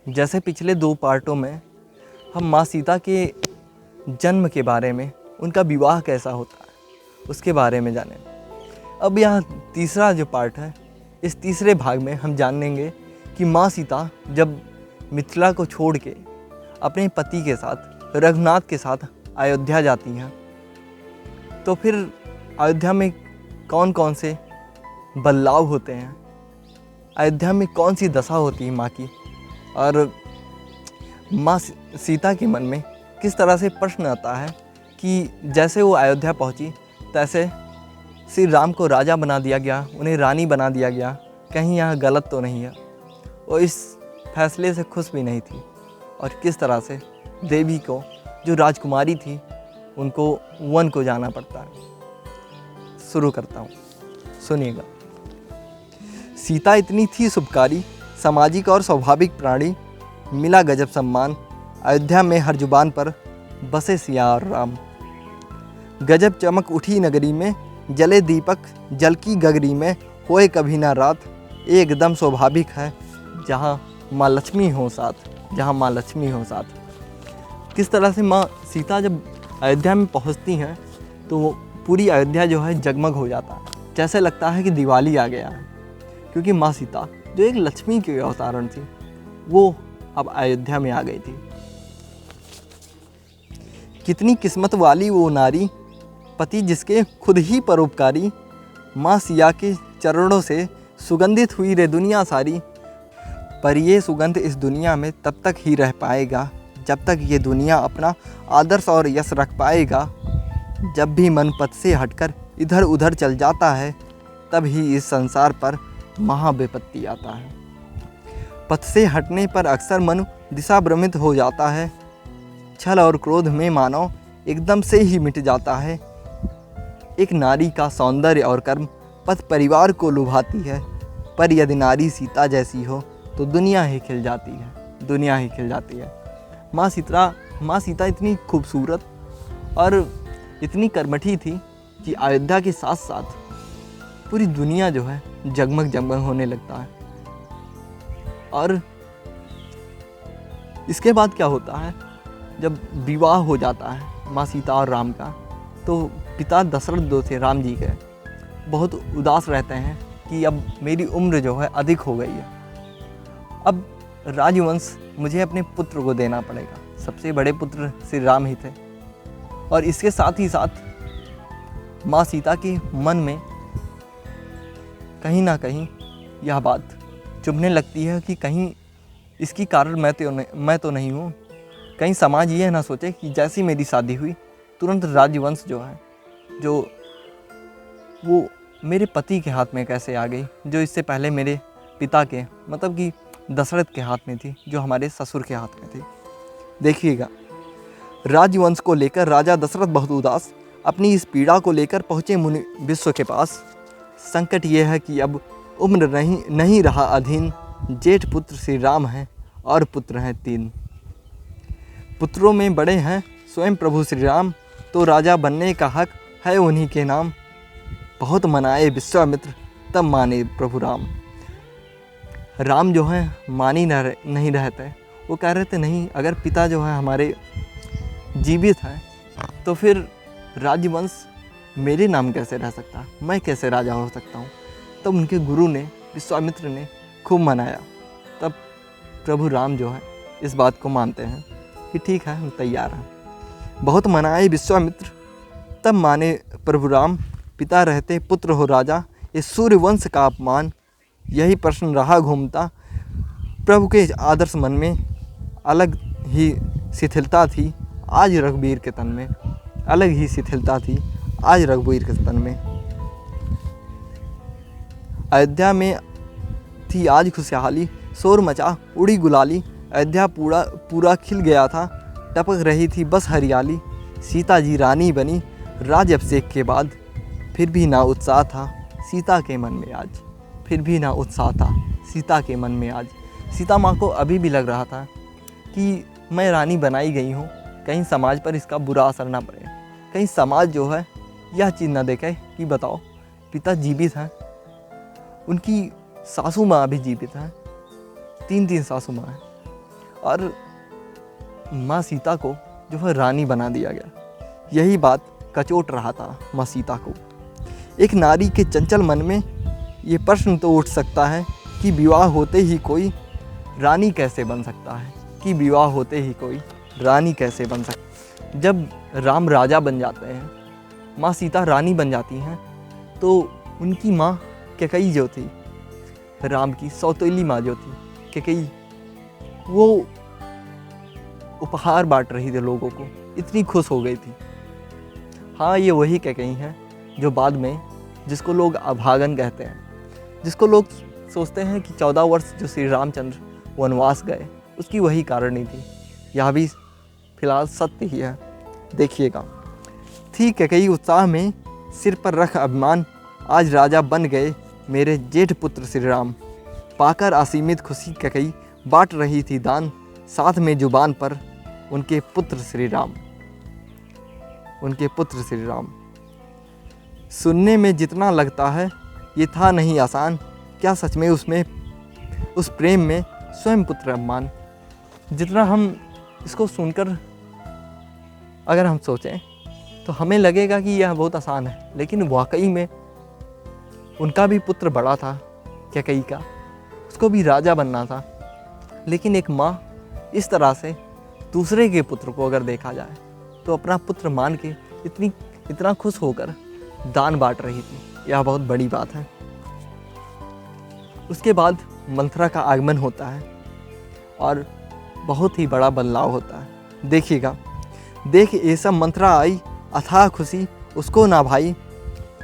जैसे पिछले 2 पार्टों में हम माँ सीता के जन्म के बारे में, उनका विवाह कैसा होता है उसके बारे में जाने। अब यह तीसरा जो पार्ट है, इस तीसरे भाग में हम जानेंगे कि माँ सीता जब मिथिला को छोड़ के अपने पति के साथ, रघुनाथ के साथ अयोध्या जाती हैं, तो फिर अयोध्या में कौन कौन से बदलाव होते हैं, अयोध्या में कौन सी दशा होती है माँ की, और माँ सीता के मन में किस तरह से प्रश्न आता है कि जैसे वो अयोध्या पहुँची तैसे श्री राम को राजा बना दिया गया, उन्हें रानी बना दिया गया, कहीं यहाँ गलत तो नहीं है। वो इस फैसले से खुश भी नहीं थी और किस तरह से देवी को, जो राजकुमारी थी, उनको वन को जाना पड़ता है। शुरू करता हूँ, सुनिएगा। सीता इतनी थी शुभकारी, सामाजिक और स्वाभाविक प्राणी, मिला गजब सम्मान, अयोध्या में हर जुबान पर बसे सिया और राम। गजब चमक उठी नगरी में, जले दीपक जल की गगरी में, होए कभी ना रात, एकदम स्वाभाविक है जहाँ माँ लक्ष्मी हो साथ, जहाँ माँ लक्ष्मी हो साथ। किस तरह से माँ सीता जब अयोध्या में पहुँचती हैं तो पूरी अयोध्या जो है जगमग हो जाता है, जैसे लगता है कि दिवाली आ गया है, क्योंकि माँ सीता जो एक लक्ष्मी की अवतारण थी, वो अब अयोध्या में आ गई थी। कितनी किस्मत वाली वो नारी, पति जिसके खुद ही परोपकारी, माँ सिया के चरणों से सुगंधित हुई रे दुनिया सारी। पर ये सुगंध इस दुनिया में तब तक ही रह पाएगा जब तक ये दुनिया अपना आदर्श और यश रख पाएगा। जब भी मन पथ से हटकर इधर उधर चल जाता है, तब ही इस संसार पर महाविपत्ति आता है। पथ से हटने पर अक्सर मन दिशा भ्रमित हो जाता है, छल और क्रोध में मानव एकदम से ही मिट जाता है। एक नारी का सौंदर्य और कर्म पथ परिवार को लुभाती है, पर यदि नारी सीता जैसी हो तो दुनिया ही खिल जाती है, दुनिया ही खिल जाती है। माँ सीता इतनी खूबसूरत और इतनी कर्मठी थी कि अयोध्या के साथ साथ पूरी दुनिया जो है जगमग जगमग होने लगता है। और इसके बाद क्या होता है, जब विवाह हो जाता है माँ सीता और राम का, तो पिता दशरथ जो थे राम जी के, बहुत उदास रहते हैं कि अब मेरी उम्र जो है अधिक हो गई है, अब राजवंश मुझे अपने पुत्र को देना पड़ेगा। सबसे बड़े पुत्र श्री राम ही थे। और इसके साथ ही साथ माँ सीता के मन में कहीं ना कहीं यह बात चुभने लगती है कि कहीं इसकी कारण मैं तो नहीं हूँ। कहीं समाज ये ना सोचे कि जैसी मेरी शादी हुई तुरंत राजवंश जो है, जो वो मेरे पति के हाथ में कैसे आ गई, जो इससे पहले मेरे पिता के, मतलब कि दशरथ के हाथ में थी, जो हमारे ससुर के हाथ में थी। देखिएगा, राजवंश को लेकर राजा दशरथ बहुत उदास, अपनी इस पीड़ा को लेकर पहुँचे मुनि विश्व के पास। संकट ये है कि अब उम्र नहीं रहा अधीन, जेठ पुत्र श्री राम हैं और पुत्र हैं 3। पुत्रों में बड़े हैं स्वयं प्रभु श्री राम, तो राजा बनने का हक है उन्हीं के नाम। बहुत मनाए विश्वामित्र तब माने प्रभु राम। राम जो है मानी नहीं रहते, वो कह रहे थे नहीं, अगर पिता जो है हमारे जीवित हैं तो फिर राजवंश मेरे नाम कैसे रह सकता, मैं कैसे राजा हो सकता हूँ। तब उनके गुरु ने, विश्वामित्र ने खूब मनाया। तब प्रभु राम जो है इस बात को मानते हैं कि ठीक है, हम तैयार हैं। बहुत मनाए विश्वामित्र तब माने प्रभु राम, पिता रहते पुत्र हो राजा, इस सूर्यवंश का अपमान। यही प्रश्न रहा घूमता प्रभु के आदर्श मन में, अलग ही शिथिलता थी आज रघुवीर के तन में, अलग ही शिथिलता थी आज रघुवीर के तन में। अयोध्या में थी आज खुशहाली, शोर मचा उड़ी गुलाली, अयोध्या पूरा खिल गया था, टपक रही थी बस हरियाली। सीता जी रानी बनी राज अभिषेक के बाद, फिर भी ना उत्साह था सीता के मन में आज, फिर भी ना उत्साह था सीता के मन में आज। सीता माँ को अभी भी लग रहा था कि मैं रानी बनाई गई हूँ, कहीं समाज पर इसका बुरा असर ना पड़े, कहीं समाज जो है यह चीज़ ना देखे कि बताओ पिता जीवित हैं, उनकी सासू माँ भी जीवित हैं, 3 सासू माँ हैं, और माँ सीता को जो है रानी बना दिया गया। यही बात कचोट रहा था माँ सीता को। एक नारी के चंचल मन में ये प्रश्न तो उठ सकता है कि विवाह होते ही कोई रानी कैसे बन सकता है, कि विवाह होते ही कोई रानी कैसे बन सकता है। जब राम राजा बन जाते हैं, माँ सीता रानी बन जाती हैं, तो उनकी माँ कैकेयी जो थी, राम की सौतेली माँ जो थी कैकेयी, वो उपहार बांट रही थी लोगों को, इतनी खुश हो गई थी। हाँ, ये वही कैकेयी हैं जो बाद में, जिसको लोग अभागन कहते हैं, जिसको लोग सोचते हैं कि 14 वर्ष जो श्री रामचंद्र वनवास गए उसकी वही कारणी थी। यह भी फिलहाल सत्य ही है, देखिएगा। थी कैकेयी उत्साह में सिर पर रख अभिमान, आज राजा बन गए मेरे जेठ पुत्र श्री राम। पाकर असीमित खुशी कैकेयी बांट रही थी दान, साथ में जुबान पर उनके पुत्र श्री राम, उनके पुत्र श्री राम। सुनने में जितना लगता है ये था नहीं आसान, क्या सच में उसमें, उस प्रेम में स्वयं पुत्र अभिमान। जितना हम इसको सुनकर अगर हम सोचें तो हमें लगेगा कि यह बहुत आसान है, लेकिन वाकई में उनका भी पुत्र बड़ा था कैकेयी का, उसको भी राजा बनना था। लेकिन एक माँ इस तरह से दूसरे के पुत्र को अगर देखा जाए तो अपना पुत्र मान के इतना खुश होकर दान बांट रही थी, यह बहुत बड़ी बात है। उसके बाद मंथरा का आगमन होता है और बहुत ही बड़ा बदलाव होता है। देखिएगा, देख ये सब मंथरा आई, अथाह खुशी उसको ना भाई,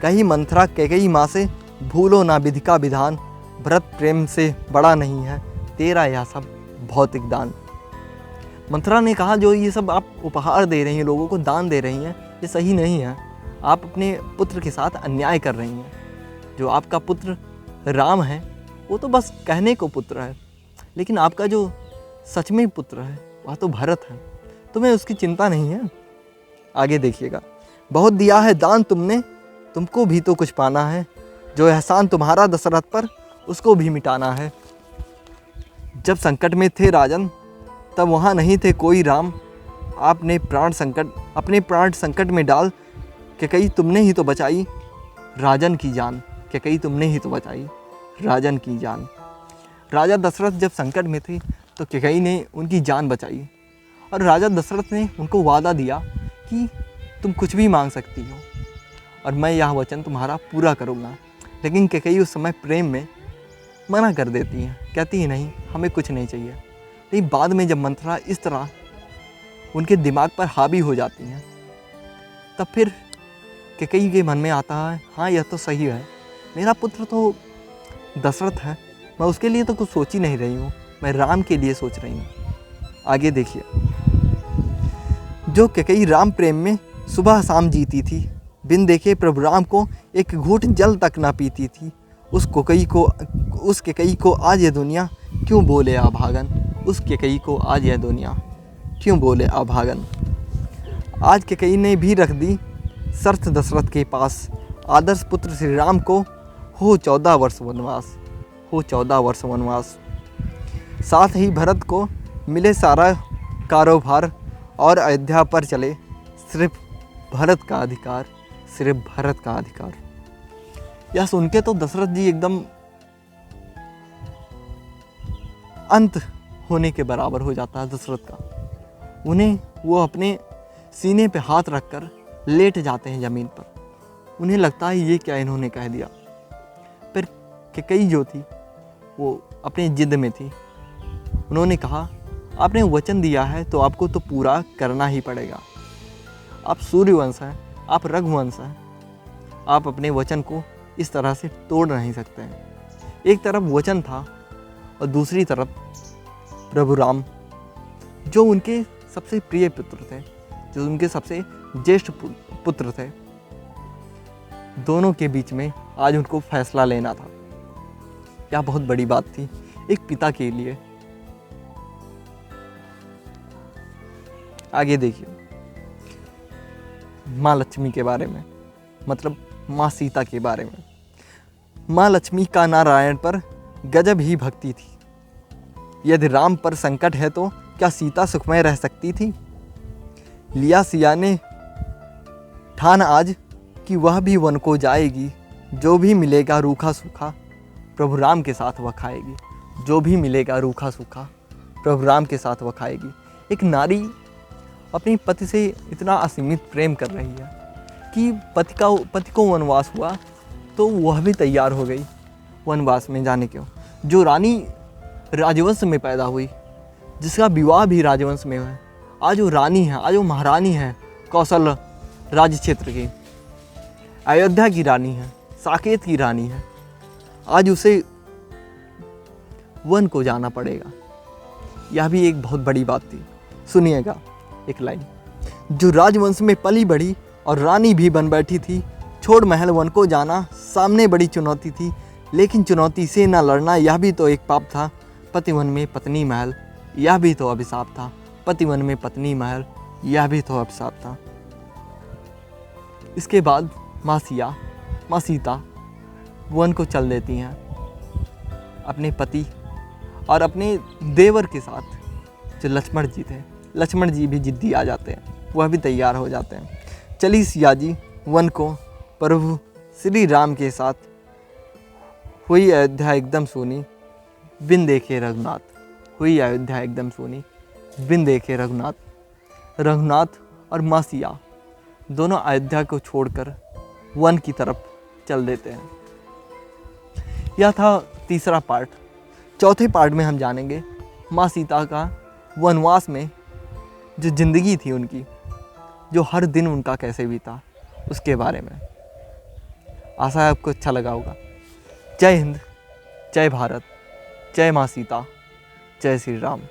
कही मंथरा कैकेयी माँ से, भूलो ना विधि का विधान, भरत प्रेम से बड़ा नहीं है तेरा यह सब भौतिक दान। मंथरा ने कहा, जो ये सब आप उपहार दे रही हैं, लोगों को दान दे रही हैं, ये सही नहीं है। आप अपने पुत्र के साथ अन्याय कर रही हैं। जो आपका पुत्र राम है वो तो बस कहने को पुत्र है, लेकिन आपका जो सच में पुत्र है वह तो भरत है, तुम्हें उसकी चिंता नहीं है। आगे देखिएगा, बहुत दिया है दान तुमने, तुमको भी तो कुछ पाना है, जो एहसान तुम्हारा दशरथ पर उसको भी मिटाना है। जब संकट में थे राजन तब वहाँ नहीं थे कोई राम, अपने प्राण संकट में डाल, कैकेयी तुमने ही तो बचाई राजन की जान, कैकेयी तुमने ही तो बचाई राजन की जान। राजा दशरथ जब संकट में थे तो कैकेयी ने उनकी जान बचाई, और राजा दशरथ ने उनको वादा दिया कि तुम कुछ भी मांग सकती हो और मैं यह वचन तुम्हारा पूरा करूँगा। लेकिन कैकेयी उस समय प्रेम में मना कर देती है, कहती है नहीं, हमें कुछ नहीं चाहिए। लेकिन बाद में जब मंथरा इस तरह उनके दिमाग पर हावी हो जाती हैं, तब फिर कैकेयी के मन में आता है, हाँ यह तो सही है, मेरा पुत्र तो दशरथ है, मैं उसके लिए तो कुछ सोच ही नहीं रही हूँ, मैं राम के लिए सोच रही हूँ। आगे देखिए, जो कैकेयी राम प्रेम में सुबह शाम जीती थी, बिन देखे प्रभु राम को एक घूंट जल तक ना पीती थी, उस कैकेयी को आज ये दुनिया क्यों बोले अभागन, उस कैकेयी को आज यह दुनिया क्यों बोले अभागन। आज कैकेयी ने भी रख दी शर्त दशरथ के पास, आदर्श पुत्र श्री राम को हो 14 वर्ष वनवास, हो 14 वर्ष वनवास। साथ ही भरत को मिले सारा कारोबार, और अयोध्या पर चले सिर्फ भरत का अधिकार, सिर्फ भरत का अधिकार। यह सुन के तो दशरथ जी एकदम अंत होने के बराबर हो जाता है दशरथ का। उन्हें वो अपने सीने पे हाथ रखकर लेट जाते हैं ज़मीन पर। उन्हें लगता है ये क्या इन्होंने कह दिया। पर कैकेयी जो थी वो अपनी जिद में थी। उन्होंने कहा, आपने वचन दिया है तो आपको तो पूरा करना ही पड़ेगा। आप सूर्यवंश हैं, आप रघुवंश हैं, आप अपने वचन को इस तरह से तोड़ नहीं सकते हैं। एक तरफ वचन था और दूसरी तरफ प्रभु राम, जो उनके सबसे प्रिय पुत्र थे, जो उनके सबसे ज्येष्ठ पुत्र थे। दोनों के बीच में आज उनको फैसला लेना था। यह बहुत बड़ी बात थी एक पिता के लिए। आगे देखिए, माँ लक्ष्मी के बारे में, मतलब माँ सीता के बारे में। माँ लक्ष्मी का नारायण पर गजब ही भक्ति थी। यदि राम पर संकट है तो क्या सीता सुखमय रह सकती थी? लिया सिया ने ठान आज कि वह भी वन को जाएगी, जो भी मिलेगा रूखा सूखा प्रभु राम के साथ वह खाएगी। जो भी मिलेगा रूखा सूखा प्रभु राम के साथ वह खाएगी। एक नारी अपने पति से इतना असीमित प्रेम कर रही है कि पति को वनवास हुआ तो वह भी तैयार हो गई वनवास में जाने के। जो रानी राजवंश में पैदा हुई, जिसका विवाह भी राजवंश में है, आज वो रानी है, आज वो महारानी है कौशल राज्य क्षेत्र की, अयोध्या की रानी है, साकेत की रानी है, आज उसे वन को जाना पड़ेगा। यह भी एक बहुत बड़ी बात थी। सुनिएगा एक लाइन, जो राजवंश में पली बढ़ी और रानी भी बन बैठी थी, छोड़ महल वन को जाना सामने बड़ी चुनौती थी, लेकिन चुनौती से न लड़ना यह भी तो एक पाप था। पतिवन में पत्नी महल यह भी तो अभिशाप था। पतिवन में पत्नी महल यह भी तो अभिशाप था। इसके बाद माँ सीता वन को चल देती हैं अपने पति और अपने देवर के साथ। जो लक्ष्मण जी थे, लक्ष्मण जी भी जिद्दी आ जाते हैं, वह भी तैयार हो जाते हैं। चली सिया जी वन को प्रभु श्री राम के साथ, हुई अयोध्या एकदम सोनी बिन देखे रघुनाथ। हुई अयोध्या एकदम सोनी बिन देखे रघुनाथ। रघुनाथ और माँ सिया दोनों अयोध्या को छोड़कर वन की तरफ चल देते हैं। यह था तीसरा पार्ट। चौथे पार्ट में हम जानेंगे माँ सीता का वनवास में जो ज़िंदगी थी उनकी, जो हर दिन उनका कैसे बीता, उसके बारे में। आशा है आपको अच्छा लगा होगा। जय हिंद, जय भारत, जय माँ सीता, जय श्री राम।